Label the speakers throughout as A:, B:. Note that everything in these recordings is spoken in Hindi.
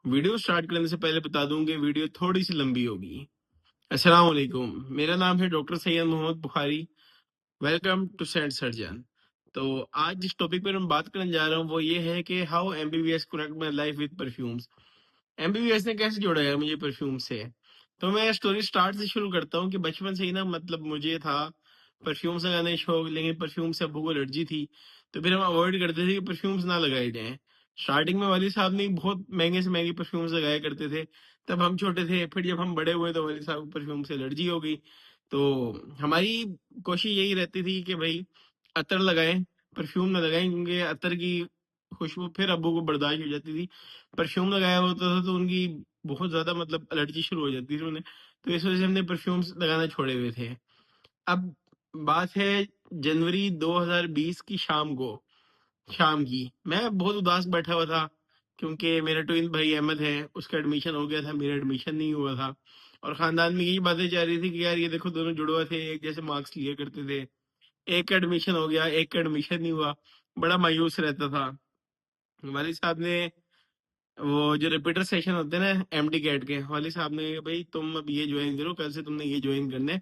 A: वीडियो स्टार्ट करने से पहले बता दूं कि वीडियो थोड़ी सी लंबी होगी। अस्सलाम वालेकुम, मेरा नाम है doctor Syed Mohammad Bukhari. Welcome to saint surgeon. तो आज जिस टॉपिक पर मैं बात करने जा रहा हूँ वो ये है कि how MBBS connect my life with perfumes. MBBS ने कैसे जोड़ा है मुझे परफ्यूम से। तो मैं स्टोरी स्टार्ट से शुरू करता हूँ कि बचपन से ही ना मतलब मुझे था परफ्यूम्स लगाने का शौक, लेकिन परफ्यूम से अब्बू को एलर्जी थी। तो फिर हम अवॉइड करते थे कि परफ्यूम्स ना लगाए जाएं। स्टार्टिंग में वाली साहब ने बहुत महंगे से महंगे परफ्यूम्स लगाया करते थे, तब हम छोटे थे। फिर जब हम बड़े हुए तो वाली साहब को परफ्यूम से एलर्जी हो गई। तो हमारी कोशिश यही रहती थी कि भाई अतर लगाएं, परफ्यूम ना लगाएं, क्योंकि अतर की खुशबू फिर अब्बू को बर्दाश्त हो जाती थी। परफ्यूम लगाया होता था तो उनकी बहुत ज्यादा मतलब एलर्जी शुरू हो जाती थी उन्हें। तो इस वजह से हमने परफ्यूम्स लगाना छोड़े हुए थे। अब बात है जनवरी 2020 की शाम की मैं बहुत उदास बैठा हुआ था, क्योंकि मेरा ट्विन भाई अहमद है, उसका एडमिशन हो गया था, मेरा एडमिशन नहीं हुआ था। और खानदान में यही बातें जा रही थी कि यार ये देखो दोनों जुड़वा थे, एक जैसे मार्क्स लिया करते थे, एक का एडमिशन हो गया, एक का एडमिशन नहीं हुआ। बड़ा मायूस रहता था। वाली साहब ने वो जो रिपीटर सेशन होते हैं ना एमडी कैट के, वाली साहब ने कहा, भाई तुम अब ये ज्वाइन करो, कल से तुमने ये ज्वाइन करने।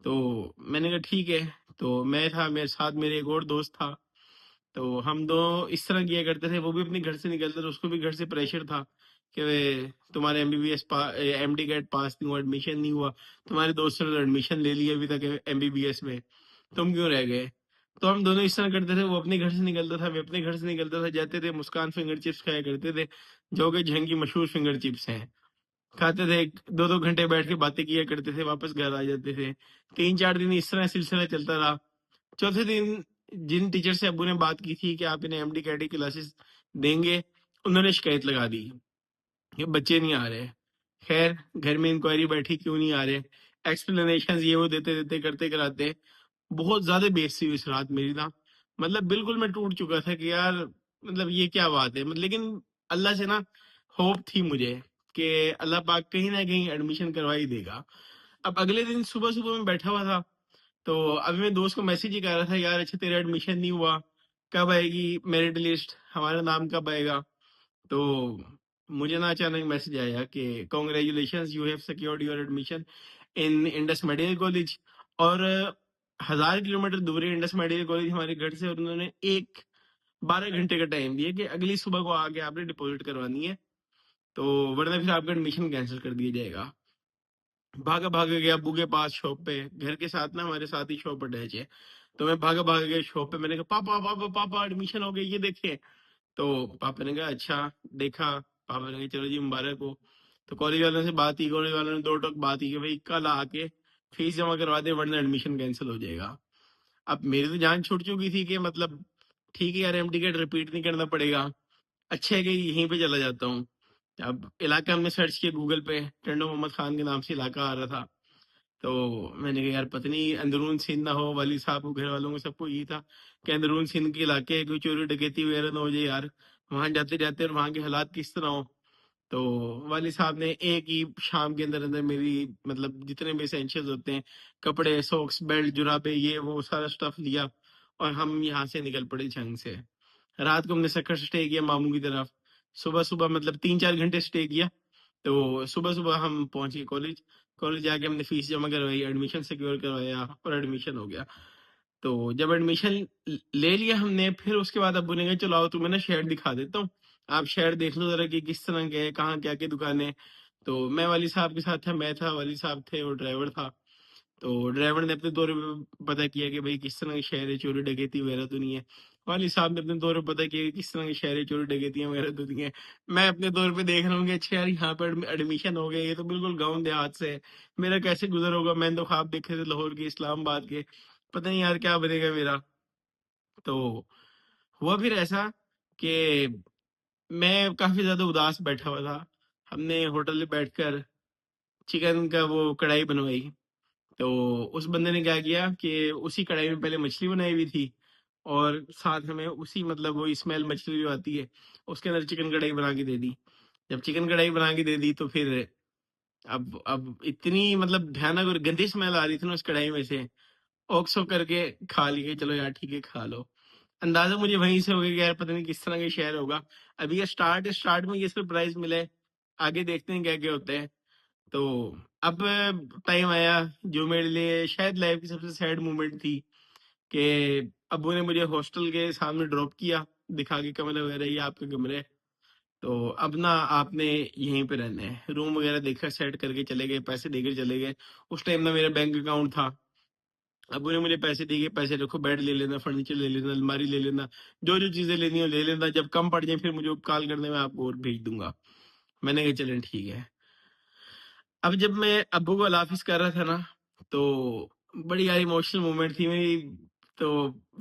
A: तो मैंने कहा ठीक है। तो मैं था, मेरे साथ मेरे एक और दोस्त था। तो हम दोनों इस तरह किया करते थे। वो भी अपने घर से निकलता था, उसको भी घर से प्रेशर था कि वे तुम्हारे एमबीबीएस एमडी कैट पास नहीं हुआ, एडमिशन नहीं हुआ, तुम्हारे दोस्तों ने एडमिशन ले लिया अभी तक एमबीबीएस में, तुम क्यों रह गए। तो हम दोनों इस तरह करते थे। वो अपने घर से निकलता था, मैं अपने घर से निकलता था, जाते थे मुस्कान फिंगर चिप्स खाया करते थे, जो कि झंग की मशहूर फिंगर चिप्स हैं। खाते थे, दो दो घंटे बैठ के बातें किया करते थे, वापस घर आ जाते थे। 3-4 दिन इस तरह सिलसिला चलता रहा। चौथे दिन जिन टीचर से अब्बू ने बात की थी कि आप इन्हें एमडी कैडी क्लासेस देंगे, उन्होंने शिकायत लगा दी कि बच्चे नहीं आ रहे। खैर घर में इंक्वायरी बैठी, क्यों नहीं आ रहे, एक्सप्लेनेशन ये वो देते देते करते कराते बहुत ज्यादा बेइज्जती हुई इस रात मेरी ना। मतलब बिल्कुल मैं टूट चुका था कि यार मतलब ये क्या बात है। मतलब लेकिन अल्लाह से ना होप थी मुझे कि अल्लाह पाक कहीं ना कहीं एडमिशन करवा ही देगा। अब अगले दिन सुबह सुबह मैं बैठा हुआ था, तो अभी मैं दोस्त को मैसेज ही कर रहा था, यार अच्छा तेरा एडमिशन नहीं हुआ, कब आएगी मेरिट लिस्ट, हमारा नाम कब आएगा। तो मुझे ना अचानक मैसेज आया कि congratulation, you have secured your admission in Indus medical college. और 1000 किलोमीटर दूर है इंडस मेडिकल कॉलेज हमारे घर से, और उन्होंने 12 घंटे का टाइम दिया कि अगली सुबह को आके आपने डिपॉजिट करवानी है, तो वरना फिर आपका एडमिशन कैंसिल कर दिया जाएगा। भागा भागा गया अब्बू के पास शॉप पे, घर के साथ ना हमारे साथ ही शॉप अटैच है। तो मैं भागा भागा गया शॉप पे, मैंने कहा पापा पापा पापा एडमिशन हो गई, ये देखे। तो पापा ने कहा अच्छा, देखा। पापा ने कहा चलो जी मुबारक हो। तो कॉलेज वालों से बात की, कॉलेज वालों ने दो टोक बात की कि भाई कल आके फीस जमा करवा दे वरना एडमिशन कैंसिल हो जाएगा। अब मेरी तो जान छूट चुकी थी कि मतलब ठीक है यार, एम टिकट रिपीट नहीं करना पड़ेगा, अच्छा है कि यहीं पे चला जाता हूँ। अब इलाका हमने सर्च किया गूगल पे, टंडो मोहम्मद खान के नाम से इलाका आ रहा था। तो मैंने कहा यार पत्नी अंदरून सिंध ना हो, वाली साहब को घर वालों को सबको यही था कि अंदरून सिंध के इलाके कोई चोरी डकैती वगैरह ना हो जाए यार, वहां जाते जाते और वहां के हालात किस तरह हो। तो वाली साहब ने एक ही शाम के अंदर अंदर मेरी मतलब जितने भी एसेंशियल्स होते हैं, कपड़े सॉक्स बेल्ट जुराबे ये वो सारा स्टफ लिया, और हम यहाँ से निकल पड़े झंग से। रात को हमने सक्कर स्टे किया मामू की तरफ। सुबह सुबह मतलब 3-4 घंटे स्टे किया। तो सुबह सुबह हम पहुंचे कॉलेज। कॉलेज जाके हमने फीस जमा करवाई, एडमिशन सिक्योर करवाया और एडमिशन हो गया। तो जब एडमिशन ले लिया हमने, फिर उसके बाद अब्बू ने कहा चलो आओ तुम्हें ना शहर दिखा देता हूँ, आप शहर देख लो जरा कि किस तरह के है, कहाँ क्या क्या दुकानें। तो मैं वाली साहब के साथ था, मैं था, वाली साहब थे और ड्राइवर था। तो ड्राइवर ने अपने दौरे पे पता किया कि भाई किस तरह के शहर है, चोरी डकैती वगैरह तो नहीं है। वाली साहब ने अपने दौरे पे पता किया कि किस तरह के शहर है, चोरी डकैतियां वगैरह तो नहीं है। मैं अपने दौर पे देख रहा हूँ कि अच्छा यार यहाँ पर एडमिशन हो गया, ये तो बिल्कुल गाँव देहात से है, मेरा कैसे गुजर होगा। मैंने तो ख्वाब देखे थे लाहौर के, इस्लामाबाद के, पता नहीं यार क्या बनेगा मेरा। तो हुआ फिर ऐसा कि मैं काफी ज्यादा उदास बैठा हुआ था। हमने होटल में बैठकर चिकन का वो कढ़ाई बनवाई। तो उस बंदे ने क्या किया कि उसी कढ़ाई में पहले मछली बनाई हुई थी, और साथ हमें उसी मतलब वो स्मेल मछली जो आती है उसके अंदर चिकन कढ़ाई बना के दे दी। जब चिकन कढ़ाई बना के दे दी तो फिर अब इतनी मतलब भयानक और गंदी स्मेल आ रही थी ना उस कढ़ाई में से, ओक्सो करके खा लिए, चलो यार ठीक है खा लो। अंदाजा मुझे वहीं से हो गया कि यार पता नहीं किस तरह का शहर होगा। अभी ये स्टार्ट में ये सरप्राइज मिला है, आगे देखते हैं क्या क्या होता है। तो अब टाइम आया जो मेरे लिए शायद लाइफ की सबसे सैड मोमेंट थी कि अब्बू ने मुझे हॉस्टल के सामने ड्रॉप किया, दिखा के कमरे वगैरह ये आपके कमरे, तो अब ना आपने यहीं पे रहना है। रूम वगैरह देखकर सेट करके चले गए, पैसे देकर चले गए। उस टाइम ना मेरा बैंक अकाउंट था। अब्बू ने मुझे पैसे दिए, पैसे रखो, बेड ले लेना, फर्नीचर ले लेना, अलमारी ले लेना, जो जो चीजें लेनी हो ले लेना, जब कम पड़ जाए फिर मुझे कॉल करने में आपको और भेज दूंगा। मैंने कहा चलें ठीक है। अब जब मैं अब्बू को अलाफिज कर रहा था ना, तो बड़ी यार इमोशनल मोमेंट थी मेरी। तो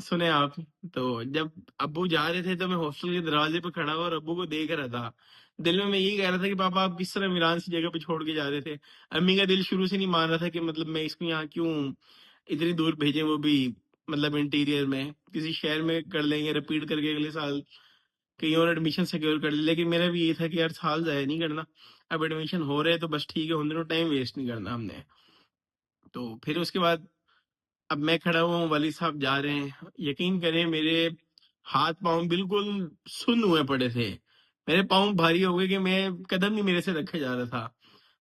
A: सुने आप, तो जब अब्बू जा रहे थे तो मैं हॉस्टल के दरवाजे पे खड़ा हुआ और अब्बू को देख रहा था। दिल में मैं यही कह रहा था कि पापा आप किस तरह वीरान सी जगह पे छोड़ के जा रहे थे। अम्मी का दिल शुरू से नहीं मान रहा था कि मतलब मैं इसको यहाँ क्यों इतनी दूर भेजें, वो भी मतलब इंटीरियर में। किसी शहर में कर लेंगे रिपीट करके अगले साल, कहीं और एडमिशन सिक्योर कर ले। लेकिन मेरा भी ये था कि यार साल जाया नहीं करना, अब एडमिशन हो रहे हैं तो बस ठीक है, उन दिनों टाइम वेस्ट नहीं करना हमने। तो फिर उसके बाद अब मैं खड़ा हुआ हूँ, वाली साहब जा रहे हैं। यकीन करें मेरे हाथ पांव बिल्कुल सुन्न हुए पड़े थे, मेरे पांव भारी हो गए कि मैं कदम नहीं मेरे से रखे जा रहा था।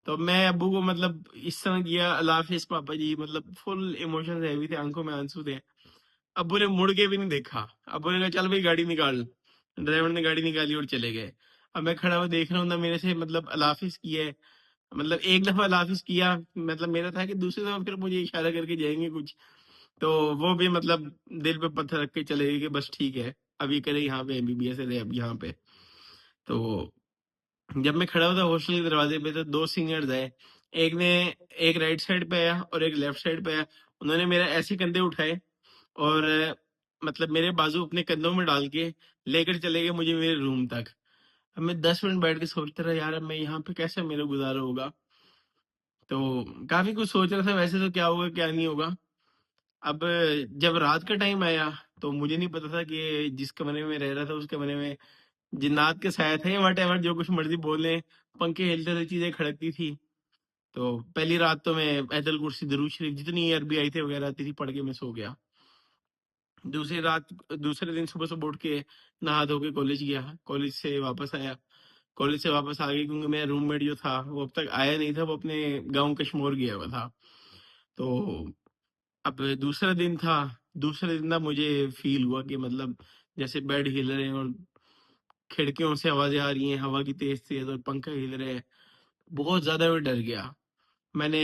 A: तो मैं अब्बू को मतलब इस तरह किया, अल्लाह हाफिज पापा जी, मतलब फुल इमोशन हैवी थे, आंखों में आंसू थे। अब्बू ने मुड़ के भी नहीं देखा। अब्बू ने कहा चल भाई गाड़ी निकाल। ड्राइवर ने गाड़ी निकाली और चले गए। अब मैं खड़ा हुआ देख रहा हूँ ना, मेरे से मतलब अलाफिस किया है, मतलब एक दफा अलाफिस किया, मतलब मेरा था कि दूसरी दफा फिर मुझे इशारा करके जाएंगे कुछ। तो वो भी मतलब दिल पे पत्थर रख के चले गए कि बस ठीक है, अभी करे यहाँ पे एमबीबीएस है अब यहाँ पे। तो जब मैं खड़ा हुआ था हॉस्टल के दरवाजे पे तो दो सीनियर्स आए। एक ने एक राइट साइड पे आया और एक लेफ्ट साइड पे आया। उन्होंने मेरा ऐसे कंधे उठाए और मतलब मेरे बाजू अपने कंधों में डाल के लेकर चले गए मुझे मेरे रूम तक। अब मैं 10 मिनट बैठ के सोचता रहा, यार अब मैं यहाँ पे कैसे मेरा गुजारा होगा। तो काफी कुछ सोच रहा था वैसे तो, क्या होगा क्या नहीं होगा। अब जब रात का टाइम आया तो मुझे नहीं पता था कि जिस कमरे में रह रहा था उस कमरे में जिन्नात के साया थे, वट एवर जो कुछ मर्जी बोले, पंखे हिलते थे, चीजें खड़कती थी। तो पहली रात तो मैं ऐतल कुर्सी दरूद शरीफ जितनी अरबी आई थी वगैरह आती थी पढ़ के मैं सो गया। दूसरे दिन सुबह सुबह उठ के नहा धो के कॉलेज गया, कॉलेज से वापस आया। कॉलेज से वापस आ गई क्योंकि मेरा रूममेट जो था वो अब तक आया नहीं था, वो अपने गांव कश्मीर गया हुआ था। तो अब दूसरा दिन था। दूसरे दिन ना मुझे फील हुआ कि मतलब जैसे बेड हिल रहे हैं और खिड़कियों से आवाजें आ रही हैं, हवा की तेज तेज, और पंखा हिल रहे हैं। बहुत ज्यादा मैं डर गया। मैंने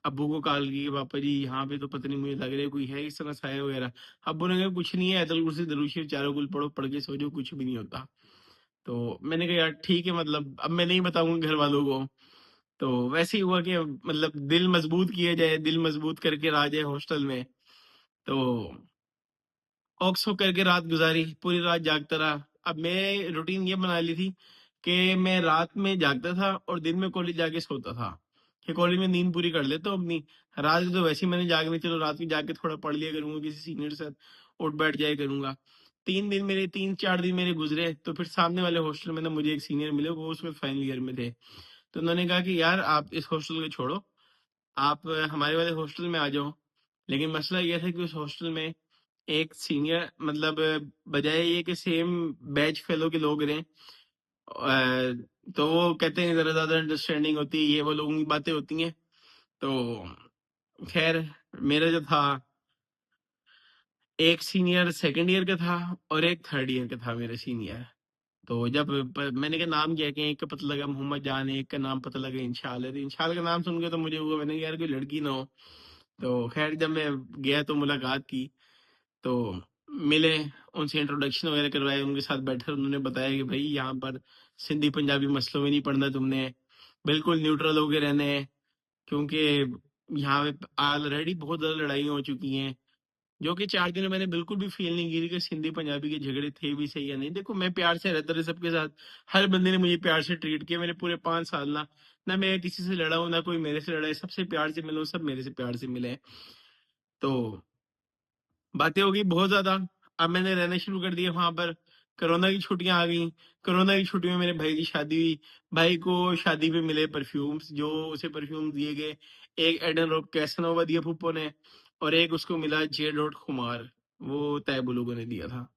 A: अब्बू को कॉल की कि पापा जी यहाँ पे तो पता नहीं, मुझे लग रहा है कोई है इस तरह साया वगैरह। अब्बू ने कहा कुछ नहीं है, आयतल कुर्सी दरूद शरीफ चारों कुल पढ़ो, पढ़ के सो जाओ, कुछ भी नहीं होता। तो मैंने कहा यार ठीक है, मतलब अब मैं नहीं बताऊंगा घर वालों को। तो वैसे ही हुआ कि मतलब दिल मजबूत किया जाए, दिल मजबूत करके रहा जाए हॉस्टल में। तो ऑक्सफोर्ड करके रात गुजारी, पूरी रात जागता रहा। अब मैं रूटीन ये बना ली थी कि मैं रात में जागता था और दिन में कॉलेज जाके सोता था, कि कॉलेज में नींद पूरी कर लेता हूँ अपनी। रात की तो वैसे ही मैंने जागनी, चलो रात की जाके थोड़ा पढ़ लिया करूंगा, किसी सीनियर के साथ उठ बैठ जाया करूंगा। 3 4 दिन मेरे गुजरे तो फिर सामने वाले हॉस्टल में ना मुझे एक सीनियर मिले, वो उसमें फाइनल ईयर में थे। तो उन्होंने कहा कि यार आप इस हॉस्टल को छोड़ो, आप हमारे वाले हॉस्टल में आ जाओ। लेकिन मसला ये था कि उस हॉस्टल में एक सीनियर मतलब बजाय ये कि सेम बैच फेलो के लोग रहे, तो वो कहते हैं जरा ज्यादा अंडरस्टैंडिंग होती है, ये वो लोगों की बातें होती हैं। तो खैर मेरा जो था, एक सीनियर सेकंड ईयर का था और एक थर्ड ईयर का था मेरा सीनियर। तो जब मैंने का नाम किया कि एक का पता लगा मोहम्मद जान है, एक का नाम पता लगा इंशाल है। तो इंशाल का नाम सुन के तो मुझे हुआ, मैंने कहा यार कोई लड़की ना हो। तो खैर जब मैं गया तो मुलाकात की, तो मिले, उनसे इंट्रोडक्शन वगैरह करवाए, उनके साथ बैठे, उन्होंने बताया कि भाई यहाँ पर सिंधी पंजाबी मसलों में नहीं पढ़ना तुमने, बिल्कुल न्यूट्रल होके रहना है, क्योंकि यहाँ पे ऑलरेडी बहुत ज्यादा लड़ाइयाँ हो चुकी हैं। जो कि 4 दिन में मैंने बिल्कुल भी फील नहीं की कि सिंधी पंजाबी के झगड़े थे भी सही या नहीं। देखो मैं प्यार से रहता रहा सबके साथ, हर बंदे ने मुझे प्यार से ट्रीट किया मेरे पूरे 5 साल ना। ना मैं किसी से लड़ा हूँ, ना कोई मेरे से लड़ा है, सबसे प्यार से मिला हूं, सब मेरे से प्यार से मिले हैं। तो बातें हो गई बहुत ज्यादा। अब मैंने रहना शुरू कर दिया वहां पर। कोरोना की छुट्टियां आ गई। कोरोना की छुट्टियों में मेरे भाई की शादी हुई। भाई को शादी पे मिले परफ्यूम्स, जो उसे परफ्यूम दिए गए, एक एडन रोब कैसनोवा दिया फूफो ने, और एक उसको मिला जे डॉट कुमार, वो तैबू लोगों ने दिया था।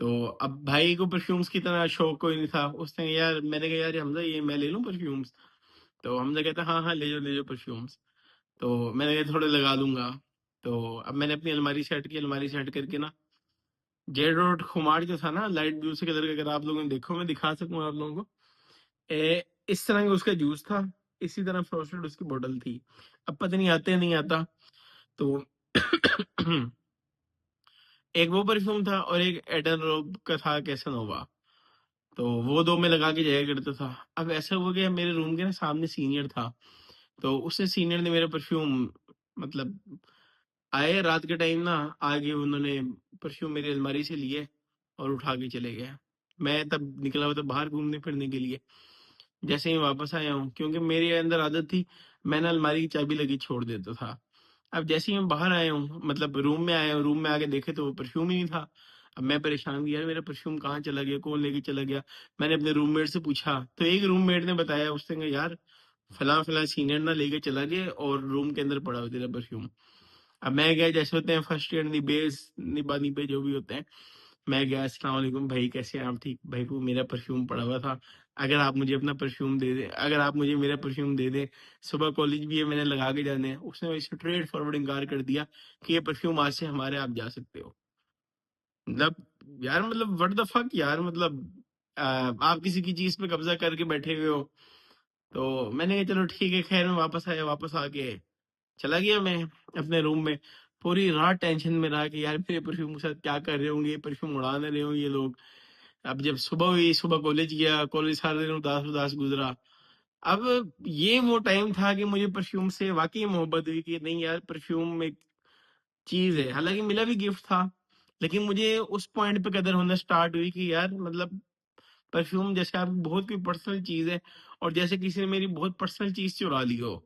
A: तो अब भाई को परफ्यूम्स की तरह शौक कोई नहीं था। उसने यार, मैंने कहा यार हमजा ये मैं ले लूं परफ्यूम्स? तो हमजा कहता हाँ हाँ ले जाओ परफ्यूम्स। तो मैंने कहा थोड़े लगा लूंगा। तो अब मैंने अपनी अलमारी सेट की, अलमारी सेट करके ना, जेड रोड खुमार जो था ना, लाइट ब्लू से कलर का, अगर आप लोगों ने देखो, मैं दिखा सकूं आप लोगों को। इस तरह का उसका जूस था, इसी तरह फ्रोस्टेड उसकी बोतल थी। अब पता नहीं आता या नहीं आता। तो एक वो परफ्यूम था और एक एडन रोब का था, कैसनोवा। तो वो दो में लगा के जाया करता था। अब ऐसा हुआ कि मेरे रूम के ना सामने सीनियर था। तो उसने, सीनियर ने मेरा परफ्यूम, मतलब आए रात के टाइम ना, आगे उन्होंने परफ्यूम मेरी अलमारी से लिए और उठा के चले गए। मैं तब निकला हुआ था बाहर घूमने फिरने के लिए। जैसे ही वापस आया हूँ, क्योंकि मेरे अंदर आदत थी, मैं ना अलमारी की चाबी लगी छोड़ देता था। अब जैसे ही मैं बाहर आया हूँ, मतलब रूम में आया हूँ, रूम में आके देखे तो वो परफ्यूम ही नहीं था। अब मैं परेशान कि यार मेरा परफ्यूम कहाँ चला गया, कौन लेके चला गया। मैंने अपने रूममेट से पूछा, तो एक रूममेट ने बताया, उसने कहा यार फला फला सीनियर ना लेके चला गया और रूम के अंदर पड़ा हुआ तेरा परफ्यूम। अब मैं गया, जैसे होते हैं फर्स्ट ईयर बेस निबा निबे जो भी होते हैं, मैं गया, अस्सलाम वालेकुम भाई कैसे हैं आप, ठीक भाई, वो मेरा परफ्यूम पड़ा हुआ था, अगर आप मुझे अपना परफ्यूम दे दें, अगर आप मुझे मेरा परफ्यूम दे दें, सुबह कॉलेज भी है, मैंने लगा के जाने हैं। उसने वैसे स्ट्रेट फॉरवर्ड इनकार कर दिया कि ये परफ्यूम आज से हमारे, आप जा सकते हो। मतलब यार, मतलब व्हाट द फक यार, मतलब आप किसी की चीज पे कब्जा करके बैठे हुए हो। तो मैंने कहा चलो ठीक है, खैर मैं वापस आया, वापस आके चला गया मैं अपने रूम में। पूरी रात टेंशन में रहा कि यार मेरे परफ्यूम के साथ क्या कर रहे होंगे, ये परफ्यूम उड़ा ना रहे हो ये लोग। अब जब सुबह हुई, सुबह कॉलेज गया, कॉलेज सारा दिन उदास उदास गुजरा। अब ये वो टाइम था कि मुझे परफ्यूम से वाकई मोहब्बत हुई कि नहीं यार, परफ्यूम एक चीज है। हालांकि मिला भी गिफ्ट था, लेकिन मुझे उस पॉइंट पे कदर होना स्टार्ट हुई कि यार मतलब परफ्यूम जैसे आपकी बहुत कोई पर्सनल चीज है, और जैसे किसी ने मेरी बहुत पर्सनल चीज चुरा ली हो।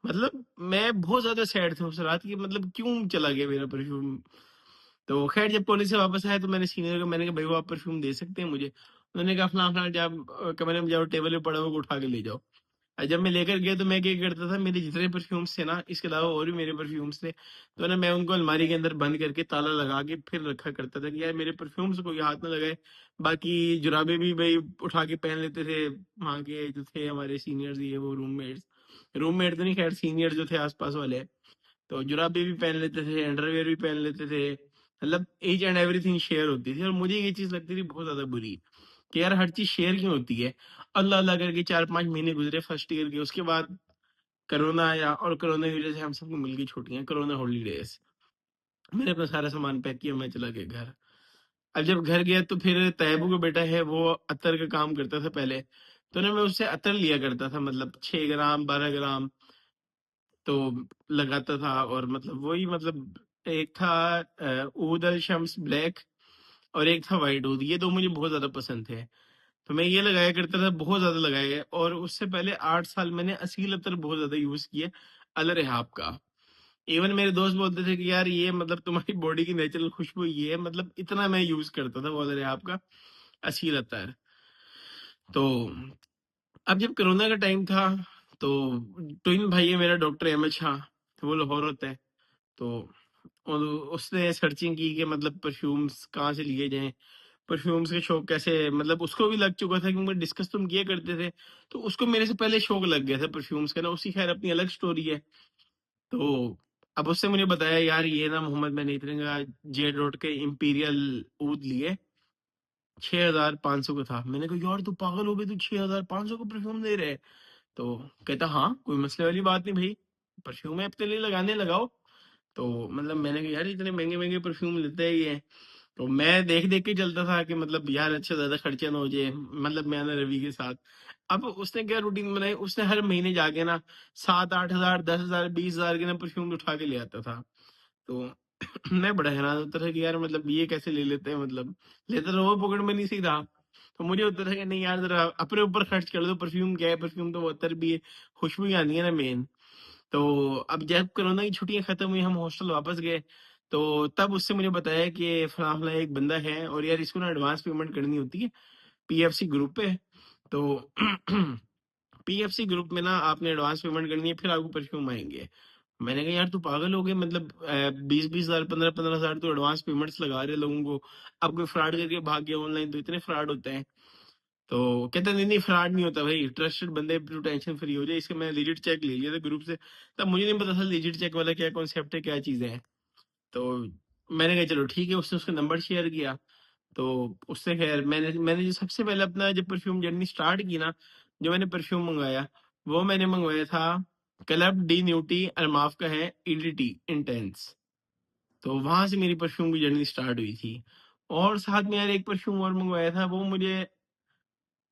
A: मतलब मैं बहुत ज्यादा सैड था उस रात की, मतलब क्यों चला गया मेरा परफ्यूम। तो खैर जब कॉलेज से वापस आया तो मैंने सीनियर को, मैंने कहा भाई वो आप परफ्यूम दे सकते हैं मुझे। उन्होंने कहा फलां फलां, जब कमरे में जाओ, टेबल पे पड़ा हुआ, उठा के ले जाओ। और जब मैं लेकर गया तो मैं क्या करता था, मेरे जितने परफ्यूम्स थे ना, इसके अलावा और भी मेरे परफ्यूम्स थे, तो ना मैं उनको अलमारी के अंदर बंद करके ताला लगा के फिर रखा करता था कि यार मेरे परफ्यूम्स को कोई हाथ ना लगाए। बाकी जुराबे भी भाई उठा के पहन लेते थे, वहाँ के जो थे हमारे सीनियर्स, ये वो रूममेट्स, रूममेट तो नहीं, खैर सीनियर जो थे आसपास वाले, तो जुराबे भी पहन लेते थे, अंडरवेयर भी पहन लेते थे। मतलब ईच एंड एवरीथिंग शेयर होती थी। और मुझे ये चीज लगती थी बहुत ज्यादा बुरी कि यार हर चीज शेयर क्यों होती है। अल्लाह अल्लाह करके 4-5 महीने गुजरे फर्स्ट ईयर के, उसके बाद कोरोना आया, और कोरोना की वजह से हम सबको मिल गई छुट्टियां, कोरोना हॉलीडेज। मैंने अपना सारा सामान पैक किया, मैं चला गया घर। अब जब घर गया तो फिर तैयबू का बेटा है, वो अत्तर का काम करता था पहले, तो ना मैं उससे अत्तर लिया करता था, मतलब 6 ग्राम 12 ग्राम तो लगाता था। और मतलब वही, मतलब एक था ऊद अल शम्स ब्लैक, और एक था वाइट ऊद, ये दो मुझे बहुत ज्यादा पसंद थे। तो मैं ये लगाया करता था, बहुत ज्यादा लगाया। और उससे पहले 8 साल मैंने असील अतर बहुत ज्यादा यूज किया, अल रेहाब का। इवन मेरे दोस्त बोलते थे कि यार ये मतलब तुम्हारी बॉडी की नेचुरल खुशबू ये है, मतलब इतना मैं यूज करता था वो अल रेहाब का असील अतर। तो अब जब कोरोना का टाइम था, तो ट्विन भाई है मेरा, डॉक्टर अहमद शाह, तो वो लाहौर होता है। तो और उसने सर्चिंग की कि मतलब परफ्यूम्स कहाँ से लिए जाएं, परफ्यूम्स के शौक कैसे, मतलब उसको भी लग चुका था क्योंकि डिस्कस तुम किए करते थे। तो उसको मेरे से पहले शौक लग गया था परफ्यूम्स का ना, उसकी खैर अपनी अलग स्टोरी है। तो अब उससे मुझे बताया यार ये ना मोहम्मद, मैंने इतने का जेड रोड के इंपीरियल ऊद लिए, 6,500 का था। मैंने कहा यार तू पागल हो गई, तू 6,500 का परफ्यूम दे रहे है। तो कहता हाँ कोई मसले वाली बात नहीं भाई, परफ्यूम है अपने लिए, लगाने लगाओ। तो मतलब मैंने कहा यार इतने महंगे महंगे परफ्यूम लेते ही है। तो मैं देख देख के चलता था कि मतलब यार अच्छा ज्यादा खर्चा ना हो जाए, मतलब मैं ना रवि के साथ। अब उसने क्या रूटीन बनाई, उसने हर महीने जाके ना 7-8 हजार 10 हजार 20 हजार के ना परफ्यूम उठा के ले आता था। तो मैं बड़ा हैरान होता था कि यार मतलब ये कैसे ले लेते हैं, मतलब लेता तो वो पॉकेट मनी से ही रहा। तो मुझे होता था कि नहीं यार जरा अपने ऊपर खर्च कर दो, परफ्यूम क्या है, परफ्यूम तो वो अतर भी है, खुशबू ही आनी है ना मेन। तो अब जब कोरोना की छुट्टियां खत्म हुई, हम हॉस्टल वापस गए, तो तब उससे मुझे बताया कि फलां फलां एक बंदा है, और यार इसको ना एडवांस पेमेंट करनी होती है पीएफसी ग्रुप पे। तो पीएफसी ग्रुप में ना आपने एडवांस पेमेंट करनी है, फिर आपको परफ्यूम आएंगे। मैंने कहा यार तू पागल हो गया, मतलब 20-20 हजार 15-15 हजार तो एडवांस पेमेंट्स लगा रहे लोगों को, अब कोई फ्रॉड करके भाग गया ऑनलाइन तो इतने फ्रॉड होते हैं। तो कहते नहीं नहीं फ्रॉड नहीं होता भाई, ट्रस्टेड बंदे, तू टेंशन फ्री हो जाए। इसके मैंने लिजिट चेक ले लिया था ग्रुप से, तब मुझे नहीं पता था लिजिट चेक वाला क्या कॉन्सेप्ट है, क्या चीजें हैं। तो मैंने कहा चलो ठीक है, उसने उसका नंबर शेयर किया। तो उससे खैर मैंने मैंने जो सबसे पहले अपना जब परफ्यूम जर्नी स्टार्ट की ना, जो मैंने परफ्यूम मंगवाया वो मैंने मंगवाया था क्लब डी न्यूटी अरमाफ का है, ईडीटी इंटेंस। तो वहां से मेरी परफ्यूम की जर्नी स्टार्ट हुई थी। और साथ में यार एक परफ्यूम और मंगवाया था, वो मुझे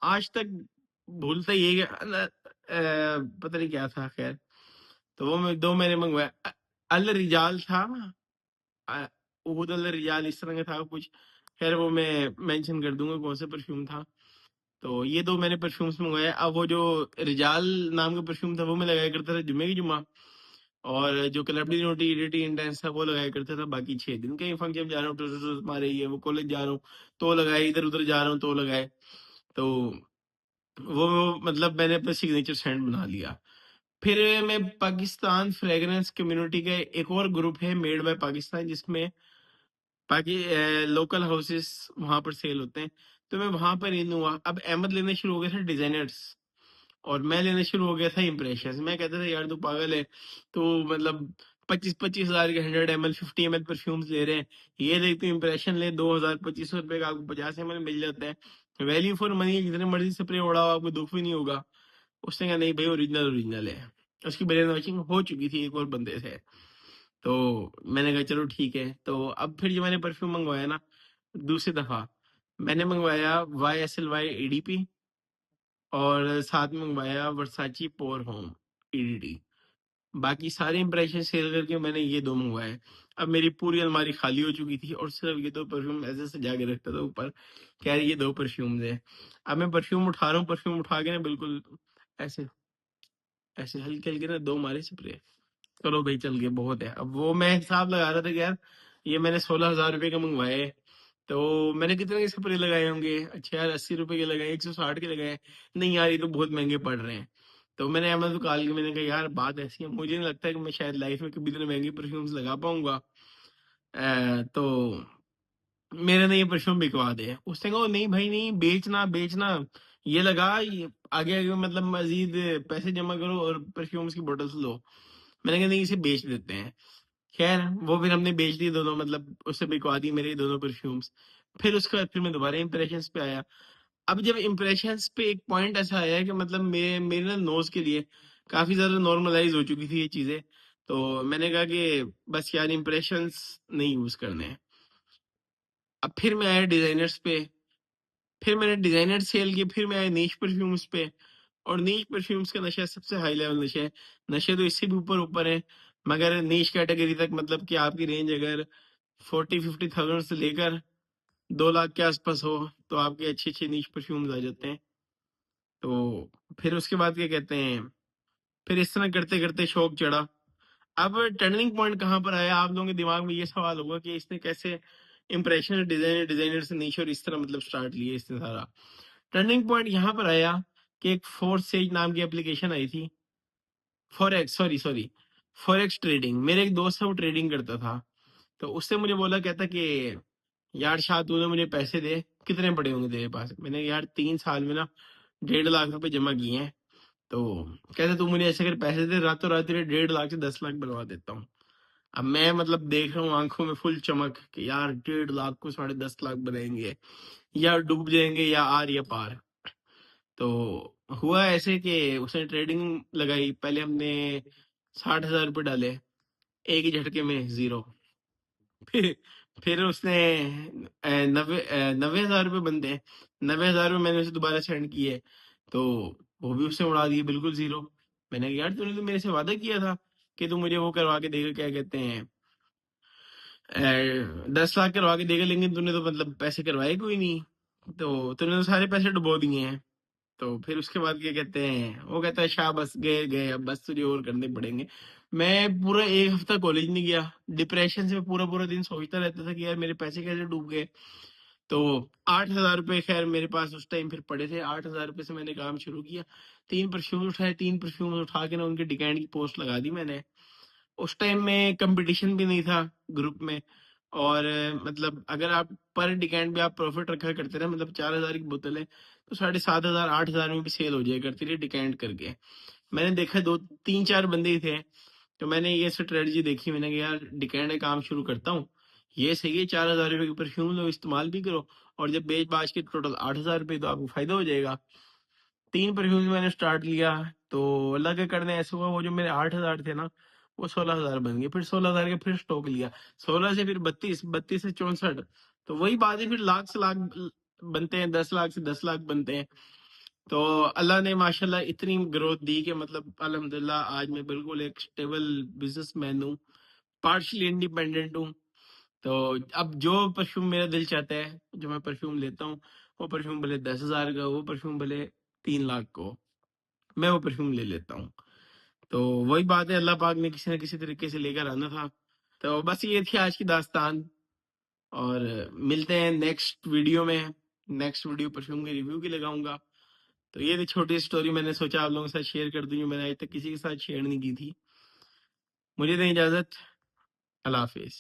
A: आज तक भूलता ही है कि पता नहीं क्या था खैर। तो वो मैं दो मैंने मंगवाया, अल रिजाल था, अ, उहुद अल रिजाल इस तरह का था कुछ। खैर वो मैं मेंशन कर दूंगा कौन सा परफ्यूम था। तो ये दो मैंने परफ्यूम्स मंगवाए। अब वो जो रिजाल नाम का परफ्यूम था वो मैं लगाया करता था जुम्मे की जुम्मा, और जो क्लबडी नोटी इडिटी इंटेंस था वो लगाया करता था बाकी 6 दिन। कहीं फंक्शन जा रहा हूँ टूस मारे, ये वो कॉलेज जा रहा हूँ तो लगाए, इधर उधर जा रहा हूँ तो लगाए। तो मतलब मैंने अपना सिग्नेचर सेंट बना लिया। फिर मैं पाकिस्तान फ्रेग्रेंस कम्युनिटी का एक और ग्रुप है मेड बाय पाकिस्तान, जिसमें बाकी लोकल हाउसेस वहां पर सेल होते हैं। तो मैं वहां पर इन हुआ। अब अहमद लेने शुरू हो गया था डिजाइनर्स, और मैं लेने शुरू हो गया था इम्प्रेशन। मैं कहता था यार तू पागल है, तो मतलब 25-25 हजार के 100 ml 50 ml परफ्यूम्स ले रहे हैं, ये देख तू इम्प्रेशन ले 2,000 2500 रुपए का आपको 50 ml मिल जाता है, वैल्यू फॉर मनी, जितने मर्जी स्प्रे उड़ाओ आपको दुख भी नहीं होगा। उसने कहा नहीं भाई ओरिजिनल ओरिजिनल है। उसकी ब्रेन वॉशिंग हो चुकी थी एक और बंदे से। तो मैंने कहा चलो ठीक है। तो अब फिर जो मैंने परफ्यूम मंगवाया ना दूसरी दफा, मैंने मंगवाया YSLY EDP, और साथ में मंगवाया वर्साची पोर होम EDT। बाकी सारे इंप्रेशन सेल करके मैंने ये दो मंगवाए। अब मेरी पूरी अलमारी खाली हो चुकी थी और सिर्फ ये दो परफ्यूम ऐसे सजा के रखता था ऊपर, कह रही ये दो परफ्यूम है। अब मैं परफ्यूम उठा रहा हूँ, परफ्यूम उठा के ना बिल्कुल ऐसे ऐसे हल्के हल्के ना दो मारे स्प्रे, चलो भाई चल गए बहुत है। अब वो मैं हिसाब लगा रहा था कि यार ये मैंने 16,000 रुपए का मंगवाए, तो मैंने कितने के स्प्रे लगाए होंगे, अच्छा यार 80 रुपए के लगाए, 160 के लगाए, नहीं यार ये तो बहुत महंगे पड़ रहे हैं। तो मैंने अहमद को कॉल किया, मैंने कहा यार बात ऐसी है, मुझे नहीं लगता है कि मैं शायद लाइफ में कभी इतने महंगे परफ्यूम्स लगा पाऊंगा। तो मेरे ने ये परफ्यूम बिकवा दे। उसने कहा नहीं भाई नहीं, बेचना बेचना, ये लगा, ये आगे आगे मतलब मजीद पैसे जमा करो और परफ्यूम्स की बोतल्स लो। मैंने कहा नहीं इसे बेच देते हैं। खैर वो फिर हमने बेच दिए दोनों, मतलब उससे बिकवा दी मेरे ये दोनों परफ्यूम्स। फिर उसके बाद फिर मैं दोबारा इंप्रेशंस पे आया। अब जब इंप्रेशंस पे एक पॉइंट ऐसा आया कि मतलब मेरे मेरे ना नोज के लिए काफी ज्यादा नॉर्मलाइज हो चुकी थी ये चीजें। तो मैंने कहा कि बस यार इंप्रेशंस नहीं यूज करने हैं। अब फिर मैं आया डिजाइनर्स पे, फिर मैंने डिजाइनर सेल किए, फिर मैं आया नीश परफ्यूम्स पे। और नीश परफ्यूम्स का नशा सबसे हाई लेवल नशा है। नशे तो इससे भी ऊपर ऊपर है, मगर नीश कैटेगरी तक, मतलब कि आपकी रेंज अगर 40-50 थाउजेंड से लेकर 2 लाख के आसपास हो तो आपके अच्छे अच्छे नीश परफ्यूम्स आ जाते हैं। तो फिर उसके बाद क्या कहते हैं, फिर इस तरह करते करते शौक चढ़ा। अब टर्निंग पॉइंट कहाँ पर आया, आप लोगों के दिमाग में ये सवाल होगा कि इसने कैसे इंप्रेशन डिजाइनर डिजाइनर से नीश और इस तरह मतलब स्टार्ट लिए इसने सारा। टर्निंग पॉइंट यहाँ पर आया कि एक फोर्थ सेज नाम की एप्लीकेशन आई थी, forex, sorry sorry, forex trading. मेरे एक दोस्त है वो ट्रेडिंग करता था। तो उससे मुझे बोला, कहता कि यार शाह तूने मुझे पैसे दे, कितने पड़े होंगे तेरे पास। मैंने कहा, यार 3 साल में ना 1.5 लाख रुपए जमा किए हैं। तो कहते तू मुझे ऐसे अगर पैसे दे रातों रात तेरे 1.5 लाख से 10 लाख बनवा देता हूँ। अब मैं मतलब देख रहा हूँ आंखों में फुल चमक कि यार 1.5 लाख को 10.5 लाख बनाएंगे, या डूब जाएंगे या आर या पार। तो हुआ ऐसे कि उसने ट्रेडिंग लगाई, पहले हमने 60,000 रुपये डाले, एक ही झटके में जीरो। फिर फिर उसने 90,000 रुपये बनते हैं, 90,000 रुपये मैंने उसे दोबारा सेंड किए, तो वो भी उसने उड़ा दिए बिल्कुल जीरो। मैंने कहा यार तूने तो मेरे से वादा किया था कि तू मुझे वो करवा के देगा, क्या कहते हैं 10 लाख करवा के देगा, लेकिन तूने तो मतलब पैसे करवाए कोई नहीं, तो तूने तो सारे पैसे डुबो दिए हैं। तो फिर उसके बाद क्या कहते हैं, वो कहता है शाह बस गए गए, अब बस तुझे और करने पड़ेंगे। मैं पूरा एक हफ्ता कॉलेज नहीं गया, डिप्रेशन से पूरा पूरा दिन सोचता रहता था कि यार मेरे पैसे कैसे डूब गए। तो 8,000 रुपये खैर मेरे पास उस टाइम फिर पड़े थे, 8,000 रुपये से मैंने काम शुरू किया। 3 परफ्यूम उठाए, 3 परफ्यूम उठा के ना उनके डिकैंड की पोस्ट लगा दी मैंने। उस टाइम में कंपटीशन भी नहीं था ग्रुप में। और मतलब अगर आप पर डिकैंट भी आप प्रॉफिट रखा करते ना, मतलब 4,000 की बोतल है तो 7,500 8,000 में भी सेल हो जाया करती थी डिकैंट करके। मैंने देखा 2 3 4 बंदे ही थे, तो मैंने ये स्ट्रेटजी देखी, मैंने कहा यार डिकैंट का काम शुरू करता हूँ, ये सही है, 4,000 रुपए की परफ्यूम लो, इस्तेमाल भी करो, और जब बेच बाच के टोटल 8,000 रुपए, तो आपको फायदा हो जाएगा। 3 परफ्यूम मैंने स्टार्ट लिया, तो अल्लाह के करने ऐसा हुआ, वो जो मेरे 8,000 थे ना, वो 16,000 बन गए। फिर 16,000 के फिर स्टॉक लिया, 16 से फिर 32, 32 से 64, तो वही बात है, फिर लाख से लाख बनते हैं, 10 लाख से 10 लाख बनते हैं। तो अल्लाह ने माशाल्लाह इतनी ग्रोथ दी कि मतलब अल्हम्दुलिल्लाह आज मैं बिल्कुल एक स्टेबल बिजनेसमैन हूँ, पार्शली इंडिपेंडेंट हूँ। तो अब जो परफ्यूम मेरा दिल चाहता है, जो मैं परफ्यूम लेता हूँ, वो परफ्यूम भले 10,000 का, वो परफ्यूम भले 3 लाख को, मैं वो परफ्यूम ले लेता हूँ। तो वही बात है, अल्लाह पाक ने किसी न किसी तरीके से लेकर आना था। तो बस ये थी आज की दास्तान, और मिलते हैं नेक्स्ट वीडियो में। नेक्स्ट वीडियो परफ्यूम के रिव्यू की लगाऊंगा। तो ये थी छोटी स्टोरी, मैंने सोचा आप लोगों के साथ शेयर कर दूं, जो मैंने आज तक किसी के साथ शेयर नहीं की थी। मुझे दें इजाजत, अल्लाह हाफिज।